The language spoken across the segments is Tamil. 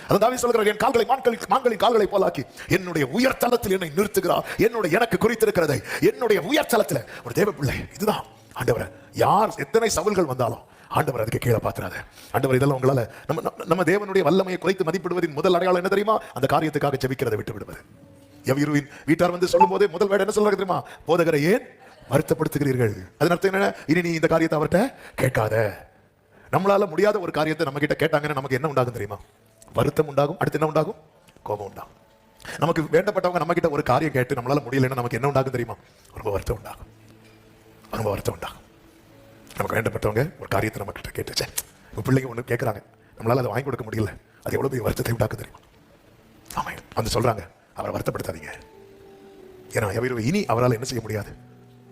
அதான் தாவீது சொல்கிறார், என் கால்களை மான்களின் கால்களை போலாக்கி என்னுடைய உயர்தலத்தில் என்னை நிறுத்துகிறார். எனக்கு குறித்திருக்கிறதை என்னுடைய உயர்தலத்தில் ஒரு தேவ பிள்ளை. இதுதான் ஆண்டவர். யார் எத்தனை சவுல்கள் வந்தாலும் ஆண்டவர் அதுக்கு கீழே பாத்துறாரு. ஆண்டவர் இதெல்லாம் உங்களால நம்ம தேவனுடைய வல்லமையை குறைத்து மதிப்பிடுவதின் முதல் அடையாளம் என்ன தெரியுமா? அந்த காரியத்துக்காக ஜெபிக்கிறதை விட்டு விடுவது. யவீருவின் வீட்டார் வந்து சொல்லும் போதே முதல் வேட என்ன சொல்றாங்க தெரியுமா? போதகரை ஏன் வருத்தப்படுத்துகிறீர்கள்? அதன் அர்த்தம் என்ன? இனி நீ இந்த காரியத்தை அவர்கிட்ட கேட்காத. நம்மளால முடியாத ஒரு காரியத்தை நம்ம கிட்ட கேட்டாங்கன்னா நமக்கு என்ன உண்டாகும் தெரியுமா? வருத்தம் உண்டாகும். அடுத்து என்ன உண்டாகும்? கோபம் உண்டாகும். நமக்கு வேண்டப்பட்டவங்க நம்ம கிட்ட ஒரு காரியம் கேட்டு நம்மளால முடியலன்னா நமக்கு என்ன உண்டாகும் தெரியுமா? ரொம்ப வருத்தம் உண்டாகும். ரொம்ப வருத்தம் உண்டாகும். நமக்கு வேண்டப்பட்டவங்க ஒரு காரியத்தை நம்ம கிட்ட கேட்டுச்சேன், பிள்ளைங்க ஒன்று கேட்குறாங்க, நம்மளால அதை வாங்கி கொடுக்க முடியல, அது எவ்வளோ பெரிய வருத்தத்தை உண்டாக்கு தெரியுமா? ஆமாம், வந்து சொல்றாங்க, அவரை வருத்தப்படுத்தாதீங்க. ஏன்னா யவீருவை இனி அவரால் என்ன செய்ய முடியாது.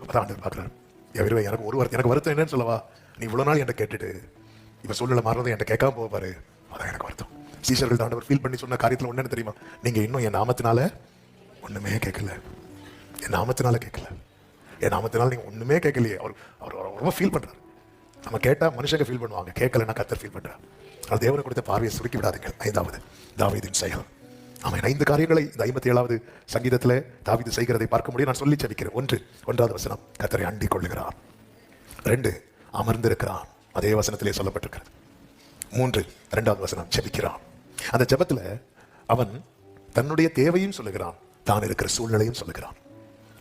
அப்பதான் ஆண்டவர் பார்க்குறாரு, யவீருவை எனக்கு வருத்தம் என்னன்னு சொல்லவா? நீ இவ்வளோ நாள் என்கிட்ட கேட்டுட்டு இப்போ சூழ்நிலை மாறினதை என்கிட்ட கேட்காம போவாரு, அதான் எனக்கு வருத்தம். சீஷர்கள் ஆண்டவர் ஃபீல் பண்ணி சொன்ன காரியத்தில் ஒன்றுன்னு தெரியுமா? நீங்க இன்னும் என் நாமத்தினால ஒண்ணுமே கேட்கல. என் நாமத்தினால கேட்கல. என் நாமத்தினால நீங்க ஒண்ணுமே கேட்கலையே. அவர் ரொம்ப ஃபீல் பண்றாரு. நம்ம கேட்டா மனுஷங்க ஃபீல் பண்ணுவாங்க, கேட்கலன்னா கர்த்தர் ஃபீல் பண்றாரு. அது தேவனை கொடுத்த பார்வையை சுருக்கி விடாதீங்க. 5வது தாவீதின் செயல். ஆமாம், 5 காரியங்களை இந்த 57வது சங்கீதத்தில் தாவீது செய்கிறதை பார்க்க முடியும். நான் சொல்லி ஜெபிக்கிறேன். 1வது வசனம், கர்த்தரை அண்டிக் கொள்ளுகிறார். 2, அமர்ந்திருக்கிறான். அதே வசனத்திலே சொல்லப்பட்டிருக்கிறது. 3, 2வது வசனம், ஜெபிக்கிறான். அந்த ஜெபத்துல அவன் தன்னுடைய தேவையும் சொல்லுகிறான், தான் இருக்கிற சூழ்நிலையும் சொல்லுகிறான்.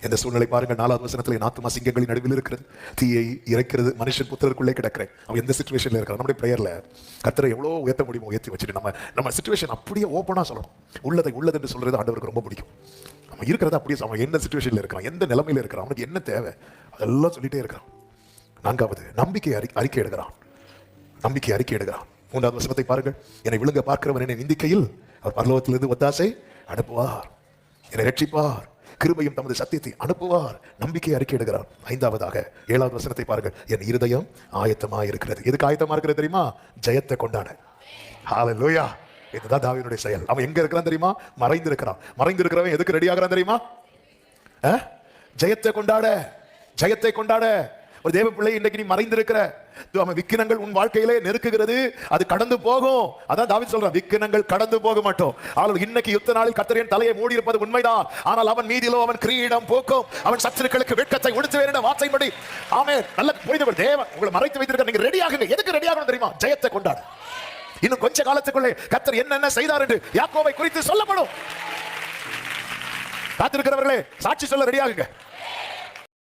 எந்த சூழ்நிலை பாருங்க, 4வது வசனத்துல என் ஆத்துமா சிங்கங்களின் நடுவில் இருக்கிறது, தீயை இறைக்கிறது, மனுஷன் புத்திரருக்குள்ளே கிடக்கிறேன். அவன் எந்த சிச்சுவேஷன்ல இருக்கிறான்? நம்முடைய பிரேயர்ல கர்த்தரை எவ்வளவு உயர்த்த முடியுமோ உயர்த்தி வச்சுட்டு நம்ம சிச்சுவேஷன் அப்படியே ஓப்பனா சொல்லணும். உள்ளதை உள்ளது என்று சொல்றது ஆண்டவருக்கு ரொம்ப பிடிக்கும். நம்ம இருக்கிறத அப்படியே அவன் என்ன சிச்சுவேஷன்ல இருக்கிறான், எந்த நிலைமையில இருக்கிறான், அவனுக்கு என்ன தேவை, அதெல்லாம் சொல்லிட்டே இருக்கிறான். 4வது நம்பிக்கை அறிக்கை எடுக்கிறான். நம்பிக்கை அறிக்கை எடுக்கிறான். 3வது வசனத்தை பாருங்கள், என்னை விழுங்க பார்க்கிறவன் என்னை நிந்திக்கையில் அவர் பரலோகத்திலிருந்து ஒத்தாசை அனுப்புவார், என்னை ரட்சிப்பார், கிருபையும் தமது சத்தியத்தை அனுப்புவார். நம்பிக்கை அறிக்கை எடுக்கிறார். 5வதாக 7வது வசனத்தை பாருங்கள், என் இருதயம் ஆயத்தமா இருக்கிறது. எதுக்கு ஆயத்தமா இருக்கிறது தெரியுமா? ஜெயத்தை கொண்டாட. ஹல்லேலூயா. இதுதான் தாவீதுடைய செயல். அவன் எங்க இருக்கிறான் தெரியுமா? மறைந்திருக்கிறான். மறைந்திருக்கிறவன் எதுக்கு ரெடி ஆகிறான் தெரியுமா? ஜெயத்தை கொண்டாட. ஜெயத்தை கொண்டாட. ஒரு தேவ பிள்ளை, இன்றைக்கு நீ மறைந்திருக்கிற விக்கினங்கள் உன் வாழ்க்கையிலே நெருக்குகிறது, அது கடந்து போகும். அதான் தாவீது சொல்றான், விக்கினங்கள் கடந்து போக மாட்டோம். ஆனால் இன்னைக்கு யுத்த நாளில் கர்த்தரின் தலையை மூடி இருப்பது உண்மைதான். ஆனால் அவன் மீதிலோ அவன் கிரீடம் போக்கும், அவன் சத்துருக்களுக்கு வெட்கத்தை உடுத்துவேன் என்ற வார்த்தையின்படி. ஆமென். நல்ல புரிந்தவர் தேவன் உங்களை மறைத்து வைத்திருக்க. நீங்க ரெடி ஆகுங்க. எதுக்கு ரெடி ஆகணும் தெரியுமா? ஜெயத்தை கொண்டாட. இன்னும் கொஞ்ச காலத்துக்குள்ளே கர்த்தர் என்னென்ன செய்தார் என்று யாக்கோபை குறித்து சொல்லப்படும். காத்திருக்கிறவர்களே, சாட்சி சொல்ல ரெடி ஆகுங்க.